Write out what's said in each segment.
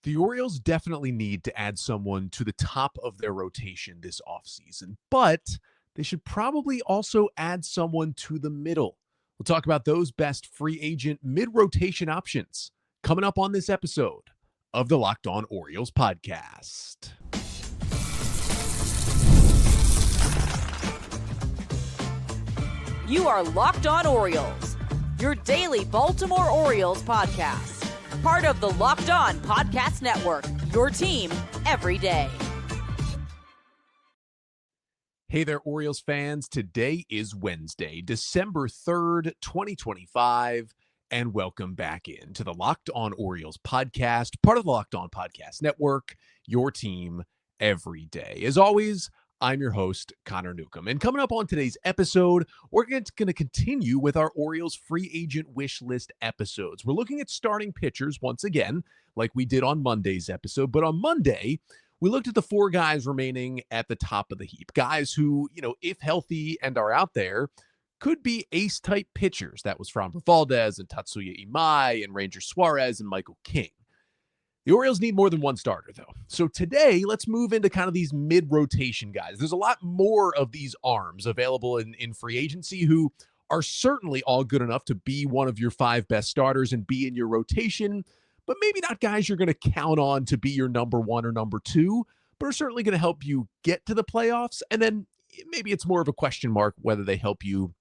The Orioles definitely need to add someone to the top of their rotation this offseason, but they should probably also add someone to the middle. We'll talk about those best free agent mid-rotation options coming up on this episode of the Locked On Orioles podcast. You are Locked On Orioles, your daily Baltimore Orioles podcast. Part of the Locked On Podcast Network, your team every day. Hey there, Orioles fans. Today is Wednesday, December 3rd, 2025, and welcome back into the Locked On Orioles podcast, part of the Locked On Podcast Network, your team every day. As always, I'm your host, Connor Newcomb. And coming up on today's episode, we're going to continue with our Orioles free agent wish list episodes. We're looking at starting pitchers once again, like we did on Monday's episode. But on Monday, we looked at the four guys remaining at the top of the heap. Guys who, if healthy and are out there, could be ace-type pitchers. That was Framber Valdez and Tatsuya Imai and Ranger Suarez and Michael King. The Orioles need more than one starter, though. So today, let's move into kind of these mid-rotation guys. There's a lot more of these arms available in free agency who are certainly all good enough to be one of your five best starters and be in your rotation, but maybe not guys you're going to count on to be your number one or number two, but are certainly going to help you get to the playoffs. And then maybe it's more of a question mark whether they help you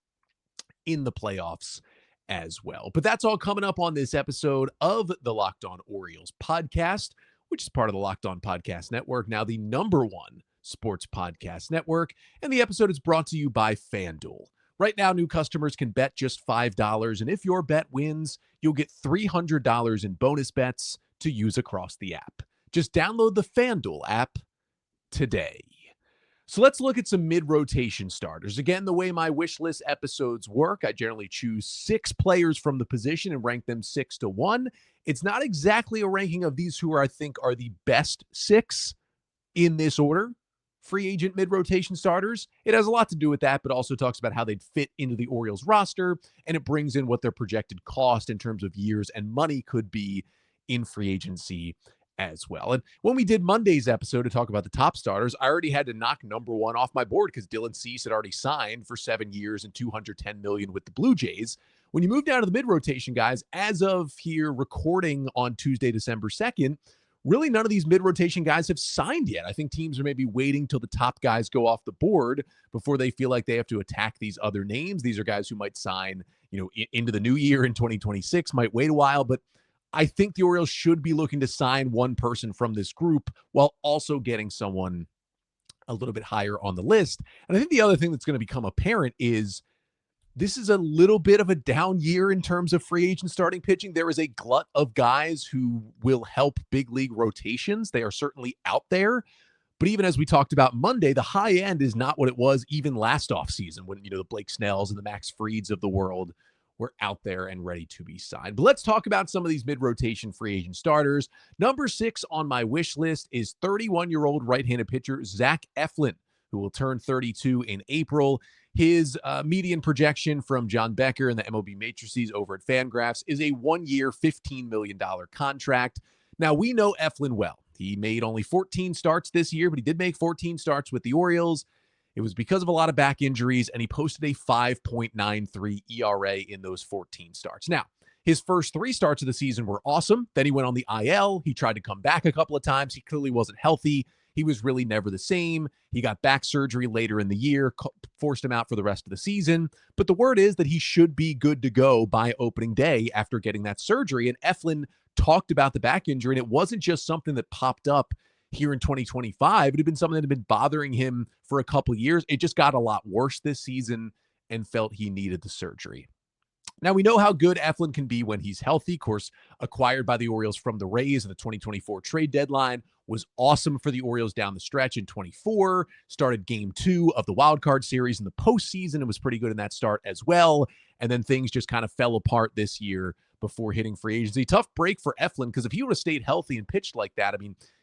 in the playoffs as well. But that's all coming up on this episode of the Locked On Orioles podcast, which is part of the Locked On Podcast Network, now the number one sports podcast network. And the episode is brought to you by FanDuel. Right now, new customers can bet just $5, and if your bet wins, you'll get $300 in bonus bets to use across the app. Just download the FanDuel app today. So let's look at some mid-rotation starters. Again, the way my wish list episodes work, I generally choose 6 players from the position and rank them 6 to 1. It's not exactly a ranking of these who I think are the best 6 in this order, free agent mid-rotation starters. It has a lot to do with that, but also talks about how they'd fit into the Orioles roster, and it brings in what their projected cost in terms of years and money could be in free agency as well. And when we did Monday's episode to talk about the top starters, I already had to knock number one off my board because Dylan Cease had already signed for 7 years and $210 million with the Blue Jays. When you move down to the mid-rotation guys, as of here recording on Tuesday, December 2nd, really none of these mid-rotation guys have signed yet. I think teams are maybe waiting till the top guys go off the board before they feel like they have to attack these other names. These are guys who might sign, into the new year in 2026, might wait a while, but I think the Orioles should be looking to sign one person from this group while also getting someone a little bit higher on the list. And I think the other thing that's going to become apparent is this is a little bit of a down year in terms of free agent starting pitching. There is a glut of guys who will help big league rotations. They are certainly out there. But even as we talked about Monday, the high end is not what it was even last offseason when, the Blake Snells and the Max Frieds of the world were out there and ready to be signed. But let's talk about some of these mid-rotation free agent starters. Number 6 on my wish list is 31-year-old right-handed pitcher Zack Eflin, who will turn 32 in April. His median projection from John Becker and the MLB matrices over at FanGraphs is a 1-year, $15 million contract. Now, we know Eflin well. He made only 14 starts this year, but he did make 14 starts with the Orioles. It was because of a lot of back injuries, and he posted a 5.93 ERA in those 14 starts. Now, his first 3 starts of the season were awesome. Then he went on the IL. He tried to come back a couple of times. He clearly wasn't healthy. He was really never the same. He got back surgery later in the year, forced him out for the rest of the season. But the word is that he should be good to go by opening day after getting that surgery. And Eflin talked about the back injury, and it wasn't just something that popped up here in 2025. It had been something that had been bothering him for a couple of years. It just got a lot worse this season and felt he needed the surgery. Now, we know how good Eflin can be when he's healthy. Of course, acquired by the Orioles from the Rays in the 2024 trade deadline, was awesome for the Orioles down the stretch in 24, started game 2 of the wild card series in the postseason and was pretty good in that start as well. And then things just kind of fell apart this year before hitting free agency. Tough break for Eflin, because if he would have stayed healthy and pitched like that,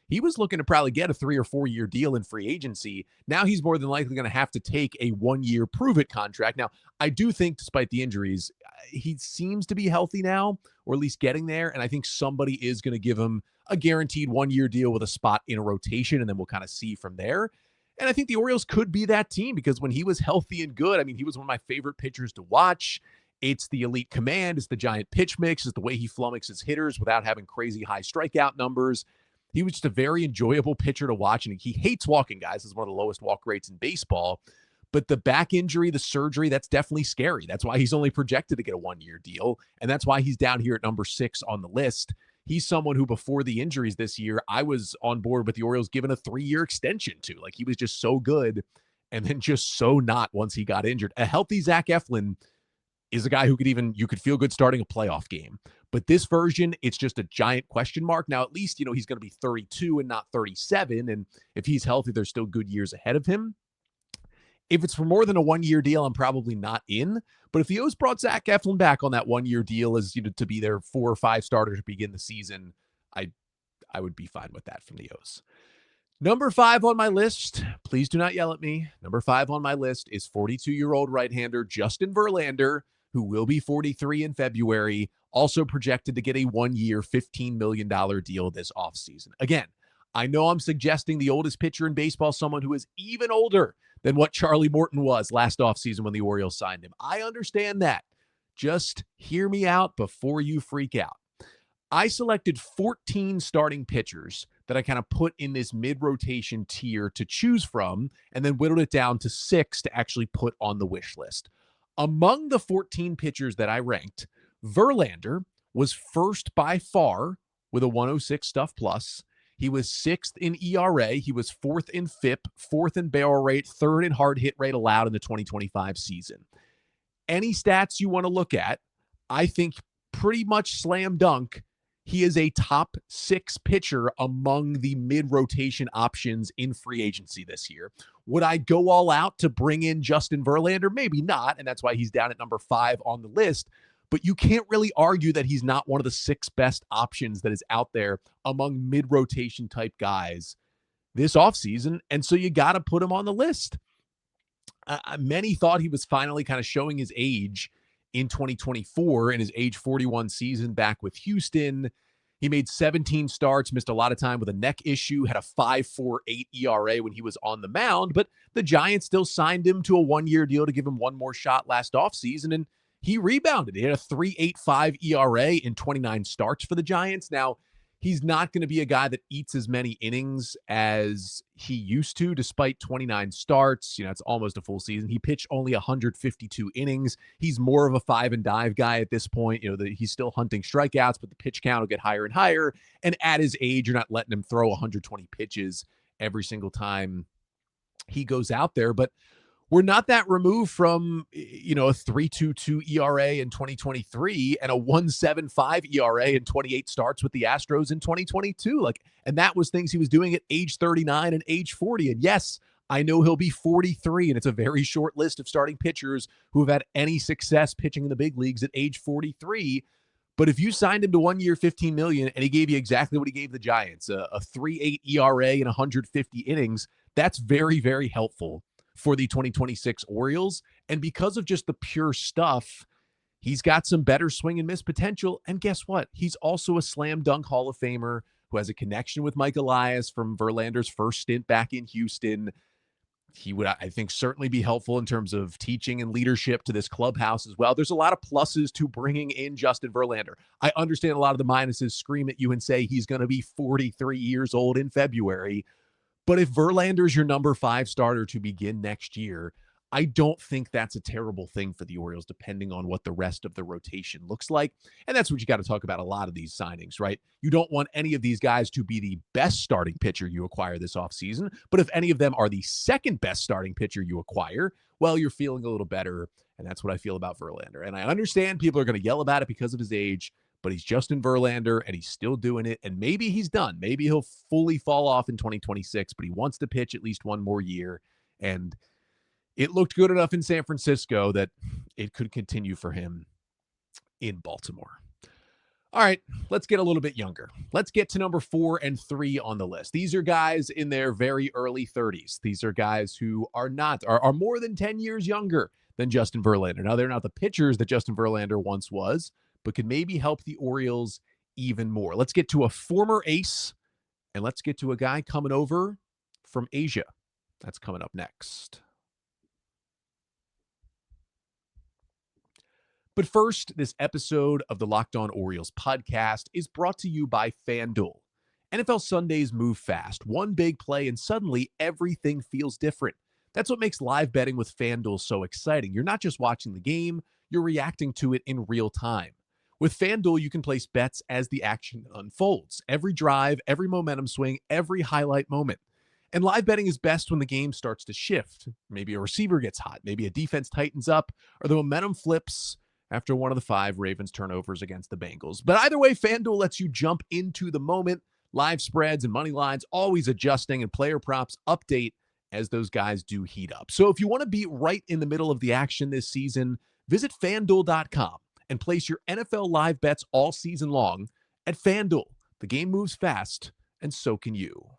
he was looking to probably get a 3 or 4 year deal in free agency. Now he's more than likely going to have to take a 1-year prove it contract. Now, I do think despite the injuries, he seems to be healthy now, or at least getting there. And I think somebody is going to give him a guaranteed 1-year deal with a spot in a rotation, and then we'll kind of see from there. And I think the Orioles could be that team because when he was healthy and good, I mean, he was one of my favorite pitchers to watch. It's the elite command. It's the giant pitch mix. It's the way he flummoxes hitters without having crazy high strikeout numbers. He was just a very enjoyable pitcher to watch, and he hates walking guys. It's one of the lowest walk rates in baseball. But the back injury, the surgery, that's definitely scary. That's why he's only projected to get a 1-year deal, and that's why he's down here at number 6 on the list. He's someone who, before the injuries this year, I was on board with the Orioles giving a 3-year extension to. Like, he was just so good, and then just so not once he got injured. A healthy Zack Eflin is a guy who you could feel good starting a playoff game. But this version, it's just a giant question mark. Now, at least, he's going to be 32 and not 37. And if he's healthy, there's still good years ahead of him. If it's for more than a 1-year deal, I'm probably not in. But if the O's brought Zack Eflin back on that 1-year deal as to be their 4 or 5 starter to begin the season, I would be fine with that from the O's. Number 5 on my list, please do not yell at me. Number 5 on my list is 42-year-old right-hander Justin Verlander, who will be 43 in February, also projected to get a 1-year, $15 million deal this offseason. Again, I know I'm suggesting the oldest pitcher in baseball, someone who is even older than what Charlie Morton was last offseason when the Orioles signed him. I understand that. Just hear me out before you freak out. I selected 14 starting pitchers that I kind of put in this mid-rotation tier to choose from, and then whittled it down to 6 to actually put on the wish list. Among the 14 pitchers that I ranked, Verlander was first by far with a 106 stuff plus. He was 6th in ERA. He was 4th in FIP, 4th in barrel rate, 3rd in hard hit rate allowed in the 2025 season. Any stats you want to look at, I think pretty much slam dunk. He is a top 6 pitcher among the mid-rotation options in free agency this year. Would I go all out to bring in Justin Verlander? Maybe not, and that's why he's down at number 5 on the list. But you can't really argue that he's not one of the 6 best options that is out there among mid-rotation type guys this offseason, and so you got to put him on the list. Many thought he was finally kind of showing his age in 2024 in his age 41 season back with Houston. He made 17 starts, missed a lot of time with a neck issue, had a 5.48 ERA when he was on the mound, but the Giants still signed him to a 1-year deal to give him one more shot last offseason, and he rebounded. He had a 3.85 ERA in 29 starts for the Giants. Now, he's not going to be a guy that eats as many innings as he used to, despite 29 starts. It's almost a full season. He pitched only 152 innings. He's more of a 5 and dive guy at this point. He's still hunting strikeouts, but the pitch count will get higher and higher. And at his age, you're not letting him throw 120 pitches every single time he goes out there. But we're not that removed from, a 3.22 ERA in 2023 and a 1.75 ERA in 28 starts with the Astros in 2022. And that was things he was doing at age 39 and age 40. And yes, I know he'll be 43, and it's a very short list of starting pitchers who have had any success pitching in the big leagues at age 43. But if you signed him to 1 year, $15 million, and he gave you exactly what he gave the Giants, a 3.8 ERA and 150 innings, that's very, very helpful for the 2026 Orioles. And because of just the pure stuff, he's got some better swing and miss potential. And guess what? He's also a slam dunk Hall of Famer who has a connection with Mike Elias from Verlander's first stint back in Houston. He would, I think, certainly be helpful in terms of teaching and leadership to this clubhouse as well. There's a lot of pluses to bringing in Justin Verlander. I understand a lot of the minuses. Scream at you and say he's going to be 43 years old in February. But if Verlander's your number 5 starter to begin next year, I don't think that's a terrible thing for the Orioles, depending on what the rest of the rotation looks like. And that's what you got to talk about a lot of these signings, right? You don't want any of these guys to be the best starting pitcher you acquire this offseason. But if any of them are the second best starting pitcher you acquire, well, you're feeling a little better. And that's what I feel about Verlander. And I understand people are going to yell about it because of his age, but he's Justin Verlander, and he's still doing it. And maybe he's done. Maybe he'll fully fall off in 2026, but he wants to pitch at least one more year. And it looked good enough in San Francisco that it could continue for him in Baltimore. All right, let's get a little bit younger. Let's get to number 4 and 3 on the list. These are guys in their very early 30s. These are guys who are more than 10 years younger than Justin Verlander. Now, they're not the pitchers that Justin Verlander once was, but could maybe help the Orioles even more. Let's get to a former ace, and let's get to a guy coming over from Asia. That's coming up next. But first, this episode of the Locked On Orioles podcast is brought to you by FanDuel. NFL Sundays move fast. One big play, and suddenly everything feels different. That's what makes live betting with FanDuel so exciting. You're not just watching the game, you're reacting to it in real time. With FanDuel, you can place bets as the action unfolds. Every drive, every momentum swing, every highlight moment. And live betting is best when the game starts to shift. Maybe a receiver gets hot, maybe a defense tightens up, or the momentum flips after one of the 5 Ravens turnovers against the Bengals. But either way, FanDuel lets you jump into the moment. Live spreads and money lines always adjusting, and player props update as those guys do heat up. So if you want to be right in the middle of the action this season, visit FanDuel.com and place your NFL live bets all season long at FanDuel. The game moves fast, and so can you.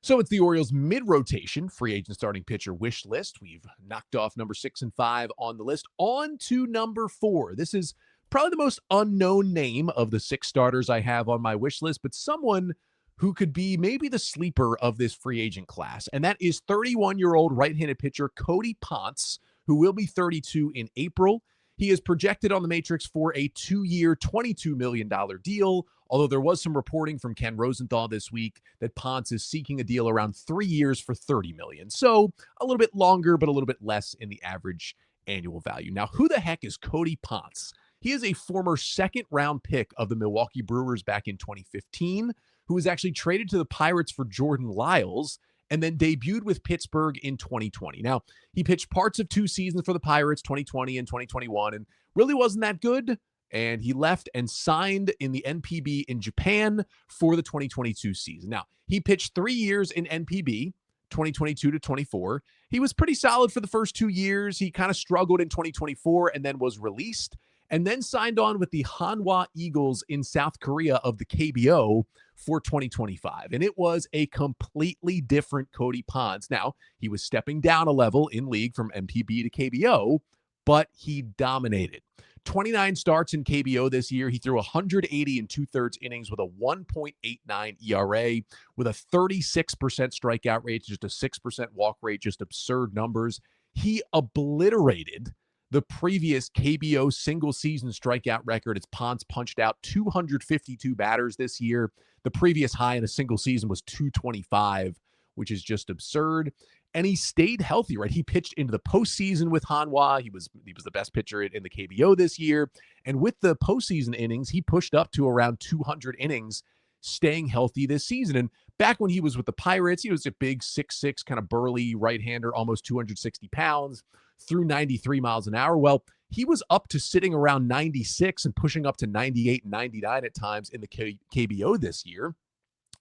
So it's the Orioles' mid-rotation free agent starting pitcher wish list. We've knocked off number 6 and 5 on the list. On to number 4. This is probably the most unknown name of the 6 starters I have on my wish list, but someone who could be maybe the sleeper of this free agent class. And that is 31-year-old right-handed pitcher Cody Ponce, who will be 32 in April. He is projected on the Matrix for a 2-year, $22 million deal, although there was some reporting from Ken Rosenthal this week that Ponce is seeking a deal around 3 years for $30 million. So a little bit longer, but a little bit less in the average annual value. Now, who the heck is Cody Ponce? He is a former second-round pick of the Milwaukee Brewers back in 2015, who was actually traded to the Pirates for Jordan Lyles, and then debuted with Pittsburgh in 2020. Now, he pitched parts of 2 seasons for the Pirates, 2020 and 2021, and really wasn't that good. And he left and signed in the NPB in Japan for the 2022 season. Now, he pitched 3 years in NPB, 2022 to 24. He was pretty solid for the first 2 years. He kind of struggled in 2024 and then was released, and then signed on with the Hanwha Eagles in South Korea of the KBO for 2025. And it was a completely different Cody Ponce. Now, he was stepping down a level in league from MPB to KBO, but he dominated. 29 starts in KBO this year. He threw 180 and 2/3 innings with a 1.89 ERA, with a 36% strikeout rate, just a 6% walk rate, just absurd numbers. He obliterated the previous KBO single season strikeout record as Ponce punched out 252 batters this year. The previous high in a single season was 225, which is just absurd. And he stayed healthy, right? He pitched into the postseason with Hanwha. He was the best pitcher in the KBO this year. And with the postseason innings, he pushed up to around 200 innings, staying healthy this season. And back when he was with the Pirates, he was a big 6'6", kind of burly right-hander, almost 260 pounds, threw 93 miles an hour. Well, he was up to sitting around 96 and pushing up to 98 and 99 at times in the KBO this year.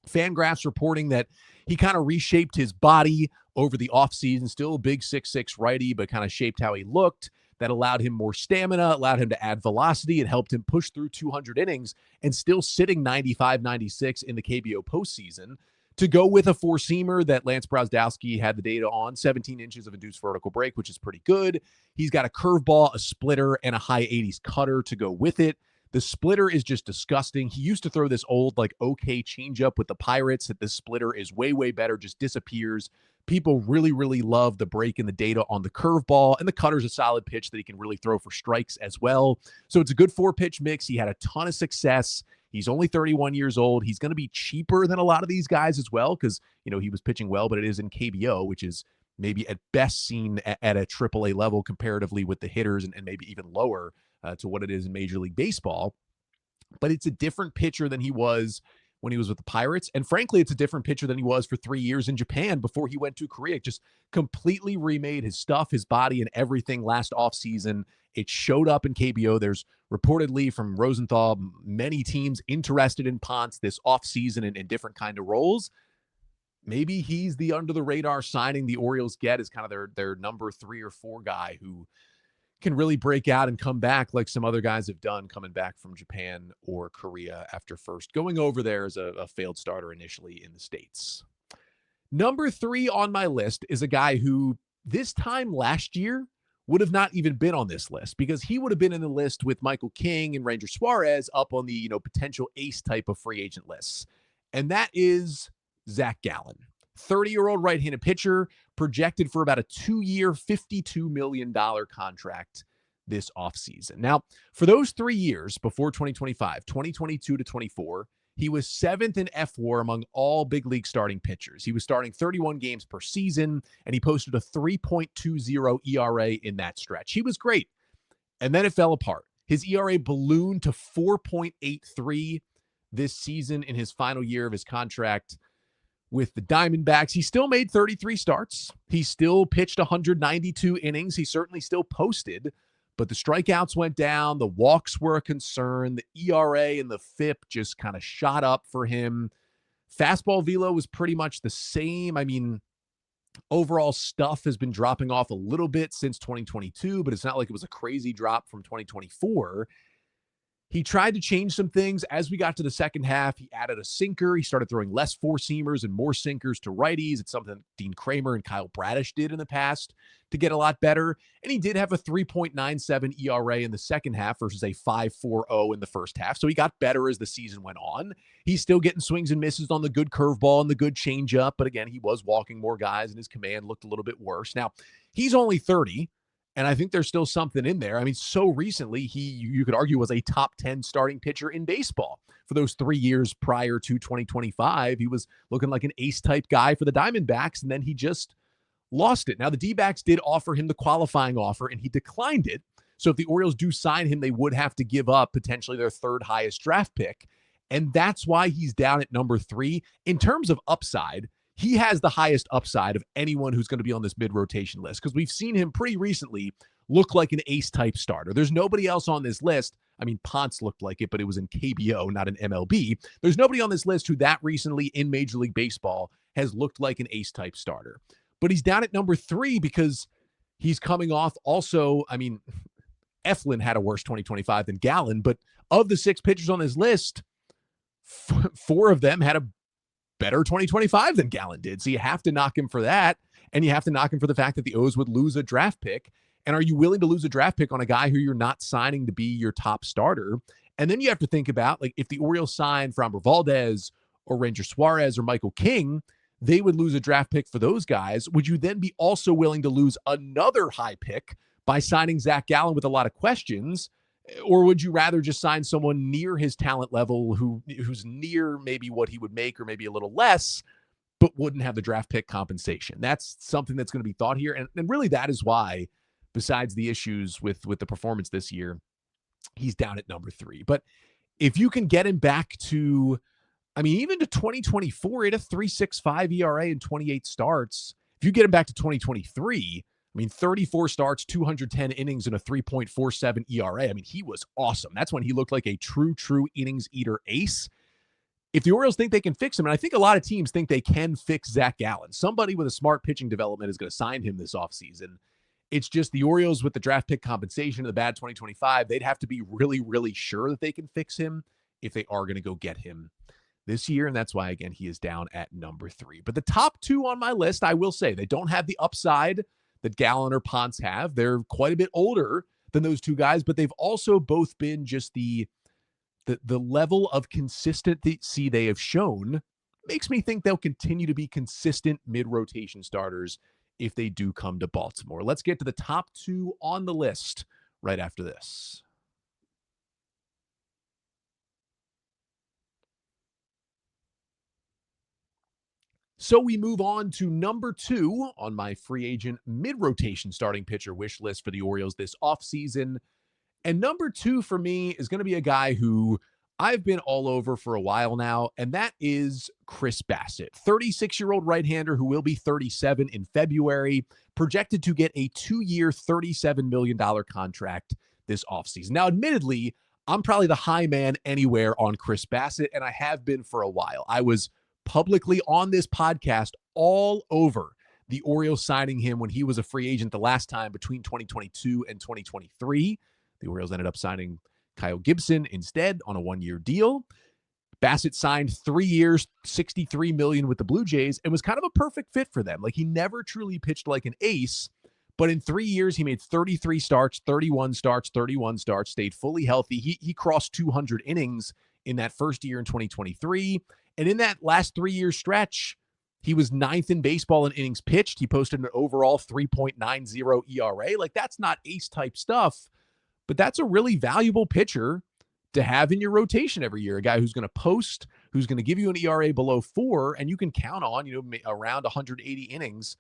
FanGraphs reporting that he kind of reshaped his body over the offseason, still a big 6'6" righty, but kind of shaped how he looked. That allowed him more stamina, allowed him to add velocity. It helped him push through 200 innings and still sitting 95, 96 in the KBO postseason. To go with a four-seamer that Lance Brozdowski had the data on, 17 inches of induced vertical break, which is pretty good. He's got a curveball, a splitter, and a high 80s cutter to go with it. The splitter is just disgusting. He used to throw this old, okay changeup with the Pirates. That the splitter is way, way better, just disappears. People really, really love the break and the data on the curveball, and the cutter's a solid pitch that he can really throw for strikes as well. So it's a good 4-pitch mix. He had a ton of success. He's only 31 years old. He's going to be cheaper than a lot of these guys as well because, he was pitching well, but it is in KBO, which is maybe at best seen at a AAA level comparatively with the hitters and maybe even lower to what it is in Major League Baseball. But it's a different pitcher than he was when he was with the Pirates. And frankly, it's a different pitcher than he was for 3 years in Japan before he went to Korea. Just completely remade his stuff, his body, and everything last offseason. It showed up in KBO. There's reportedly from Rosenthal, many teams interested in Ponce this offseason in different kind of roles. Maybe he's the under-the-radar signing the Orioles get as kind of their number 3 or 4 guy who can really break out and come back like some other guys have done coming back from Japan or Korea after first going over there as a failed starter initially in the States. Number 3 on my list is a guy who this time last year would have not even been on this list because he would have been in the list with Michael King and Ranger Suarez up on the, potential ace type of free agent lists. And that is Zac Gallen, 30-year-old right-handed pitcher, projected for about a 2-year, $52 million contract this offseason. Now, for those 3 years before 2025, 2022 to 24, he was 7th in FWAR among all big league starting pitchers. He was starting 31 games per season, and he posted a 3.20 ERA in that stretch. He was great. And then it fell apart. His ERA ballooned to 4.83 this season in his final year of his contract with the Diamondbacks. He still made 33 starts. He still pitched 192 innings. He certainly still posted, but the strikeouts went down. The walks were a concern. The ERA and the FIP just kind of shot up for him. Fastball velo was pretty much the same. I mean, overall stuff has been dropping off a little bit since 2022, but it's not like it was a crazy drop from 2024. He tried to change some things. As we got to the second half, he added a sinker. He started throwing less four-seamers and more sinkers to righties. It's something Dean Kramer and Kyle Bradish did in the past to get a lot better. And he did have a 3.97 ERA in the second half versus a 5.40 in the first half. So he got better as the season went on. He's still getting swings and misses on the good curveball and the good changeup. But again, he was walking more guys and his command looked a little bit worse. Now, he's only 30. And I think there's still something in there. I mean, so recently, you could argue was a top 10 starting pitcher in baseball. For those 3 years prior to 2025, he was looking like an ace-type guy for the Diamondbacks, and then he just lost it. Now, the D-backs did offer him the qualifying offer, and he declined it. So if the Orioles do sign him, they would have to give up potentially their third highest draft pick. And that's why he's down at number 3. In terms of upside, he has the highest upside of anyone who's going to be on this mid-rotation list because we've seen him pretty recently look like an ace-type starter. There's nobody else on this list. I mean, Ponce looked like it, but it was in KBO, not in MLB. There's nobody on this list who that recently in Major League Baseball has looked like an ace-type starter. But he's down at number 3 because he's coming off also, I mean, Eflin had a worse 2025 than Gallon, but of the 6 pitchers on this list, 4 of them had a better 2025 than Gallon did. So you have to knock him for that. And you have to knock him for the fact that the O's would lose a draft pick. And are you willing to lose a draft pick on a guy who you're not signing to be your top starter? And then you have to think about, like, if the Orioles sign Framber Valdez or Ranger Suarez or Michael King, they would lose a draft pick for those guys. Would you then be also willing to lose another high pick by signing Zac Gallen with a lot of questions? Or would you rather just sign someone near his talent level who's near maybe what he would make or maybe a little less, but wouldn't have the draft pick compensation? That's something that's going to be thought here. And really that is why, besides the issues with the performance this year, he's down at number 3. But if you can get him back to, I mean, even to 2024, he had a 3.65 ERA and 28 starts. If you get him back to 2023, I mean, 34 starts, 210 innings, and a 3.47 ERA. I mean, he was awesome. That's when he looked like a true innings eater ace. If the Orioles think they can fix him, and I think a lot of teams think they can fix Zac Gallen, somebody with a smart pitching development is going to sign him this offseason. It's just the Orioles with the draft pick compensation of the bad 2025, they'd have to be really, really sure that they can fix him if they are going to go get him this year. And that's why, again, he is down at number 3. But the top 2 on my list, I will say, they don't have the upside that Gallon or Ponce have. They're quite a bit older than those 2 guys, but they've also both been just the level of consistency they have shown makes me think they'll continue to be consistent mid-rotation starters if they do come to Baltimore. Let's get to the top 2 on the list right after this. So we move on to number 2 on my free agent mid-rotation starting pitcher wish list for the Orioles this offseason. And number 2 for me is going to be a guy who I've been all over for a while now, and that is Chris Basset, 36-year-old right-hander who will be 37 in February, projected to get a 2-year, $37 million contract this offseason. Now, admittedly, I'm probably the high man anywhere on Chris Basset, and I have been for a while. I was publicly on this podcast all over the Orioles signing him when he was a free agent the last time between 2022 and 2023. The Orioles ended up signing Kyle Gibson instead on a one-year deal. Bassitt signed 3 years, $63 million with the Blue Jays, and was kind of a perfect fit for them. Like, he never truly pitched like an ace, but in 3 years, he made 33 starts, 31 starts, stayed fully healthy. He crossed 200 innings in that first year in 2023. And in that last 3-year stretch, he was ninth in baseball in innings pitched. He posted an overall 3.90 ERA. Like, that's not ace-type stuff, but that's a really valuable pitcher to have in your rotation every year. A guy who's going to post, who's going to give you an ERA below 4, and you can count on, around 180 innings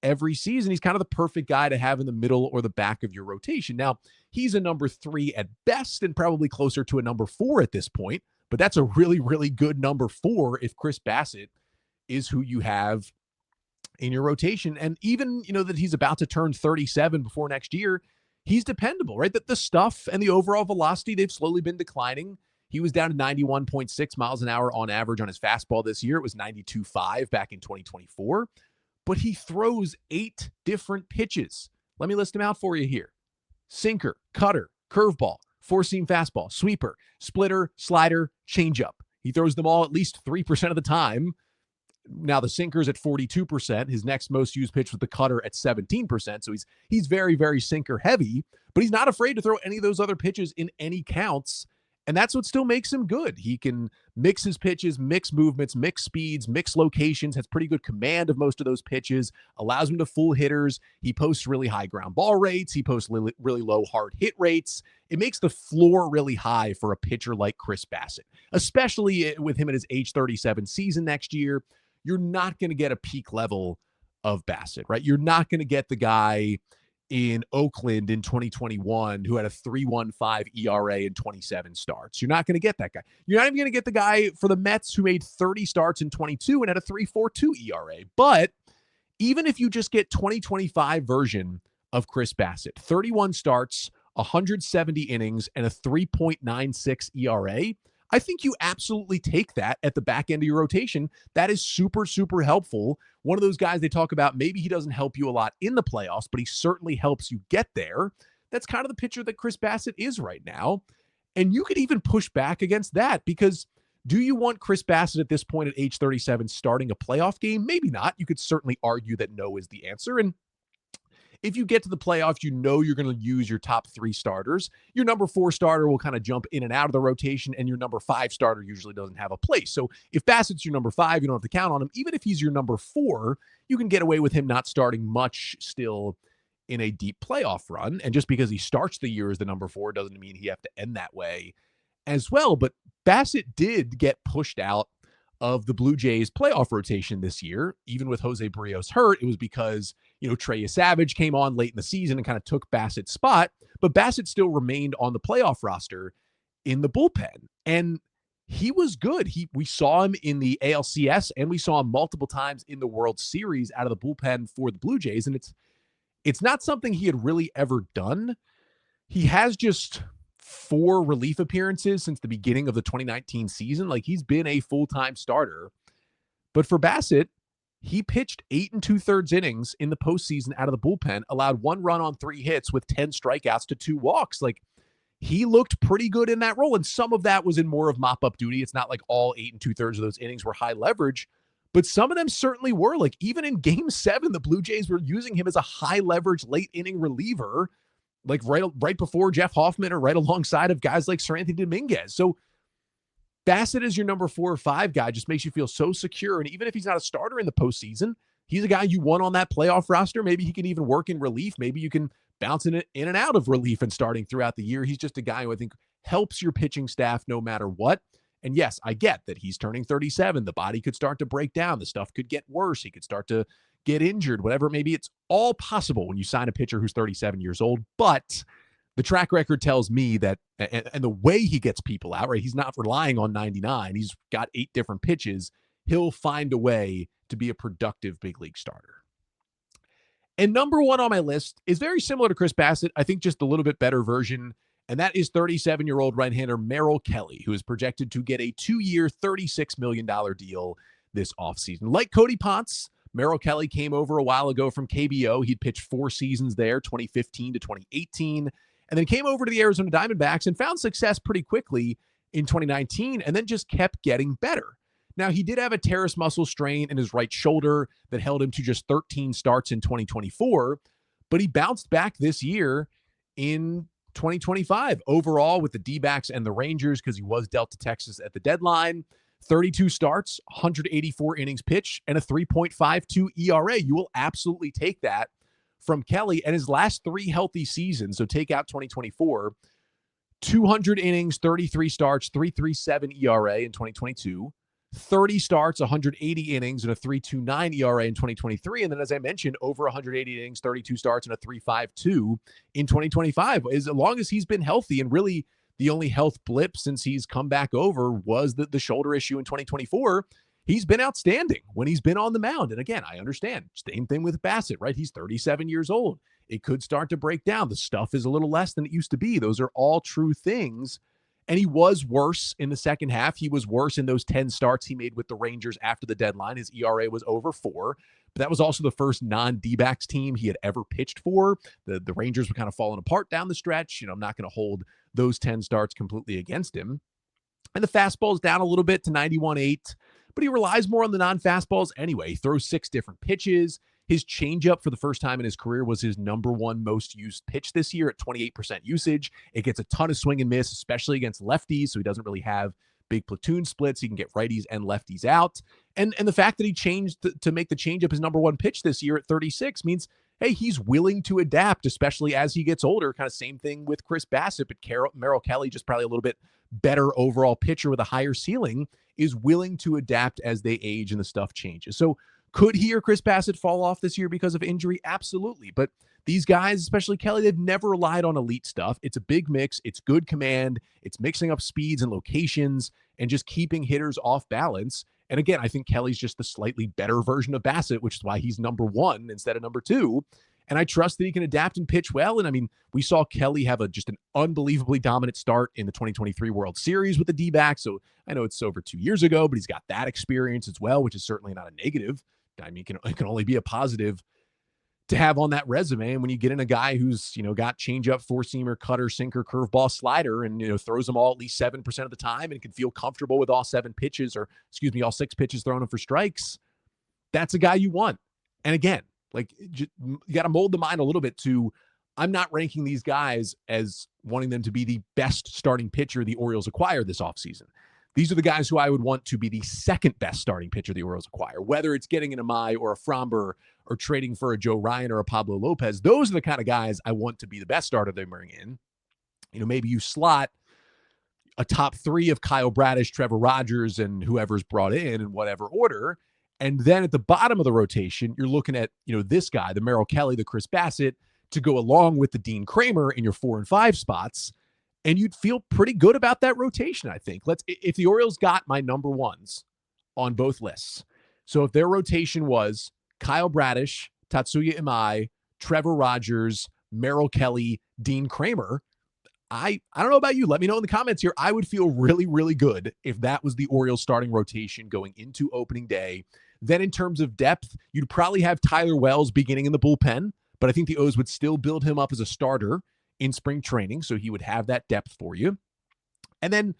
every season. He's kind of the perfect guy to have in the middle or the back of your rotation. Now, he's a number 3 at best and probably closer to a number 4 at this point, but that's a really, really good number 4 if Chris Basset is who you have in your rotation. And even, that he's about to turn 37 before next year, he's dependable, right? That the stuff and the overall velocity, they've slowly been declining. He was down to 91.6 miles an hour on average on his fastball this year. It was 92.5 back in 2024. But he throws 8 different pitches. Let me list them out for you here. Sinker, cutter, curveball, four-seam fastball, sweeper, splitter, slider, changeup. He throws them all at least 3% of the time. Now the sinker's at 42%. His next most used pitch was the cutter at 17%. So he's very, very sinker heavy, but he's not afraid to throw any of those other pitches in any counts. And that's what still makes him good. He can mix his pitches, mix movements, mix speeds, mix locations, has pretty good command of most of those pitches, allows him to fool hitters. He posts really high ground ball rates. He posts really low hard hit rates. It makes the floor really high for a pitcher like Chris Basset, especially with him in his age 37 season next year. You're not going to get a peak level of Bassitt, right? You're not going to get the guy in Oakland in 2021 who had a 3.15 ERA in 27 starts. You're not going to get that guy. You're not even going to get the guy for the Mets who made 30 starts in 22 and had a 3.42 ERA. But even if you just get 2025 version of Chris Basset, 31 starts, 170 innings, and a 3.96 ERA, I think you absolutely take that at the back end of your rotation. That is super, super helpful. One of those guys they talk about, maybe he doesn't help you a lot in the playoffs, but he certainly helps you get there. That's kind of the pitcher that Chris Basset is right now. And you could even push back against that, because do you want Chris Basset at this point at age 37 starting a playoff game? Maybe not. You could certainly argue that no is the answer. And if you get to the playoffs, you're going to use your top 3 starters. Your number 4 starter will kind of jump in and out of the rotation, and your number 5 starter usually doesn't have a place. So if Bassett's your number 5, you don't have to count on him. Even if he's your number 4, you can get away with him not starting much still in a deep playoff run. And just because he starts the year as the number 4 doesn't mean he have to end that way as well. But Bassitt did get pushed out of the Blue Jays playoff rotation this year. Even with Jose Barrios hurt, it was because, Trey Savage came on late in the season and kind of took Bassett's spot, but Bassitt still remained on the playoff roster in the bullpen. And he was good. We saw him in the ALCS, and we saw him multiple times in the World Series out of the bullpen for the Blue Jays. And it's not something he had really ever done. He has just 4 relief appearances since the beginning of the 2019 season. Like, he's been a full-time starter. But for Bassitt, he pitched 8 2/3 innings in the postseason out of the bullpen, allowed 1 run on 3 hits with 10 strikeouts to 2 walks. Like, he looked pretty good in that role. And some of that was in more of mop-up duty. It's not like all 8 2/3 of those innings were high leverage, but some of them certainly were. Like, even in Game 7, the Blue Jays were using him as a high leverage late inning reliever, like right before Jeff Hoffman or right alongside of guys like Seranthony Dominguez. So Bassitt is your number 4 or 5 guy, just makes you feel so secure. And even if he's not a starter in the postseason, he's a guy you want on that playoff roster. Maybe he can even work in relief. Maybe you can bounce in and out of relief and starting throughout the year. He's just a guy who I think helps your pitching staff no matter what. And yes, I get that he's turning 37. The body could start to break down. The stuff could get worse. He could start to get injured, whatever it may be. It's all possible when you sign a pitcher who's 37 years old. But the track record tells me that, and the way he gets people out, right? He's not relying on 99. He's got 8 different pitches. He'll find a way to be a productive big league starter. And number 1 on my list is very similar to Chris Basset. I think just a little bit better version. And that is 37-year-old right-hander Merrill Kelly, who is projected to get a 2-year, $36 million deal this offseason. Like Cody Ponce, Merrill Kelly came over a while ago from KBO. He'd pitched 4 seasons there, 2015 to 2018, and then came over to the Arizona Diamondbacks and found success pretty quickly in 2019 and then just kept getting better. Now, he did have a teres muscle strain in his right shoulder that held him to just 13 starts in 2024, but he bounced back this year in 2025 overall with the D-backs and the Rangers because he was dealt to Texas at the deadline. 32 starts, 184 innings pitched, and a 3.52 ERA. You will absolutely take that from Kelly. And his last 3 healthy seasons, so take out 2024, 200 innings, 33 starts, 3.37 ERA in 2022, 30 starts, 180 innings, and a 3.29 ERA in 2023. And then, as I mentioned, over 180 innings, 32 starts, and a 3.52 in 2025. As long as he's been healthy, and really the only health blip since he's come back over was the shoulder issue in 2024. He's been outstanding when he's been on the mound. And again, I understand. Same thing with Bassitt, right? He's 37 years old. It could start to break down. The stuff is a little less than it used to be. Those are all true things. And he was worse in the second half. He was worse in those 10 starts he made with the Rangers after the deadline. His ERA was over 4. But that was also the first non-D-backs team he had ever pitched for. The Rangers were kind of falling apart down the stretch. I'm not going to hold those 10 starts completely against him. And the fastball is down a little bit to 91.8, but he relies more on the non-fastballs anyway. He throws 6 different pitches. His changeup for the first time in his career was his number 1 most used pitch this year at 28% usage. It gets a ton of swing and miss, especially against lefties, so he doesn't really have big platoon splits. He can get righties and lefties out. And the fact that he changed to make the changeup his number 1 pitch this year at 36 means, hey, he's willing to adapt, especially as he gets older. Kind of same thing with Chris Basset, but Merrill Kelly, just probably a little bit better overall pitcher with a higher ceiling, is willing to adapt as they age and the stuff changes. So could he or Chris Basset fall off this year because of injury? Absolutely. But these guys, especially Kelly, they've never relied on elite stuff. It's a big mix. It's good command. It's mixing up speeds and locations and just keeping hitters off balance. And again, I think Kelly's just the slightly better version of Bassitt, which is why he's number 1 instead of number 2. And I trust that he can adapt and pitch well. And I mean, we saw Kelly have just an unbelievably dominant start in the 2023 World Series with the D-backs. So I know it's over 2 years ago, but he's got that experience as well, which is certainly not a negative. I mean, it can only be a positive to have on that resume. And when you get in a guy who's, got changeup, four-seamer, cutter, sinker, curveball, slider, and, throws them all at least 7% of the time and can feel comfortable with all 7 pitches, or all 6 pitches thrown him for strikes, that's a guy you want. And again, you got to mold the mind a little bit to, I'm not ranking these guys as wanting them to be the best starting pitcher the Orioles acquire this offseason. These are the guys who I would want to be the second best starting pitcher the Orioles acquire, whether it's getting an Amai or a Fromber or trading for a Joe Ryan or a Pablo Lopez. Those are the kind of guys I want to be the best starter they bring in. Maybe you slot a top 3 of Kyle Bradish, Trevor Rogers, and whoever's brought in whatever order. And then at the bottom of the rotation, you're looking at, this guy, the Merrill Kelly, the Chris Basset, to go along with the Dean Kramer in your 4 and 5 spots. And you'd feel pretty good about that rotation, I think. If the Orioles got my number 1s on both lists. So if their rotation was Kyle Bradish, Tatsuya Imai, Trevor Rogers, Merrill Kelly, Dean Kramer, I don't know about you. Let me know in the comments here. I would feel really, really good if that was the Orioles starting rotation going into opening day. Then in terms of depth, you'd probably have Tyler Wells beginning in the bullpen, but I think the O's would still build him up as a starter in spring training, so he would have that depth for you. And then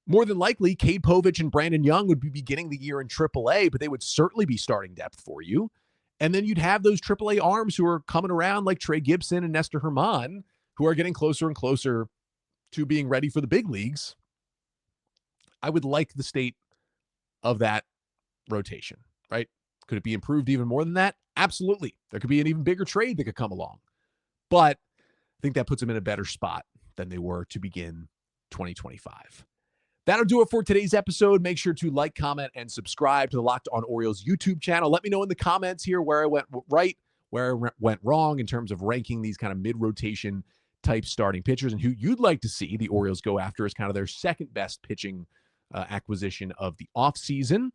more than likely, Cade Povich and Brandon Young would be beginning the year in AAA, but they would certainly be starting depth for you. And then you'd have those AAA arms who are coming around like Trey Gibson and Nestor Herman, who are getting closer and closer to being ready for the big leagues. I would like the state of that rotation, right? Could it be improved even more than that? Absolutely. There could be an even bigger trade that could come along. But I think that puts them in a better spot than they were to begin 2025. That'll do it for today's episode. Make sure to like, comment, and subscribe to the Locked On Orioles YouTube channel. Let me know in the comments here where I went right, where I went wrong in terms of ranking these kind of mid-rotation type starting pitchers and who you'd like to see the Orioles go after as kind of their second best pitching acquisition of the offseason.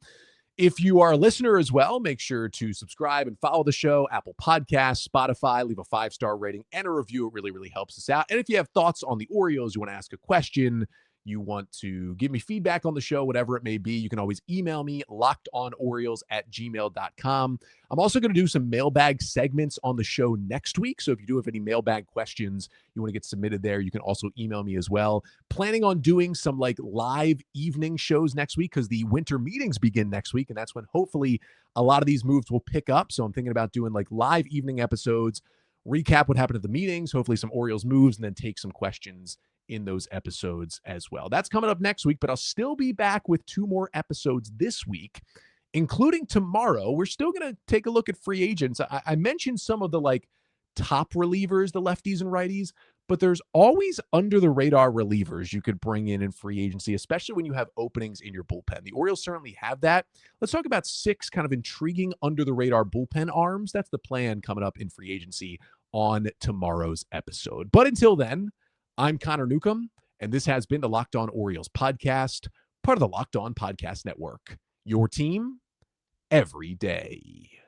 If you are a listener as well, make sure to subscribe and follow the show, Apple Podcasts, Spotify, leave a 5-star rating and a review. It really, really helps us out. And if you have thoughts on the Orioles, you want to ask a question, you want to give me feedback on the show, whatever it may be, you can always email me, lockedonorioles@gmail.com. I'm also going to do some mailbag segments on the show next week. So if you do have any mailbag questions you want to get submitted there, you can also email me as well. Planning on doing some like live evening shows next week because the winter meetings begin next week. And that's when hopefully a lot of these moves will pick up. So I'm thinking about doing like live evening episodes, recap what happened at the meetings, hopefully some Orioles moves, and then take some questions in those episodes as well. That's coming up next week, but I'll still be back with 2 more episodes this week, including tomorrow. We're still going to take a look at free agents. I mentioned some of the like top relievers, the lefties and righties, but there's always under the radar relievers you could bring in free agency, especially when you have openings in your bullpen. The Orioles certainly have that. Let's talk about 6 kind of intriguing under the radar bullpen arms. That's the plan coming up in free agency on tomorrow's episode. But until then, I'm Connor Newcomb, and this has been the Locked On Orioles podcast, part of the Locked On Podcast Network. Your team every day.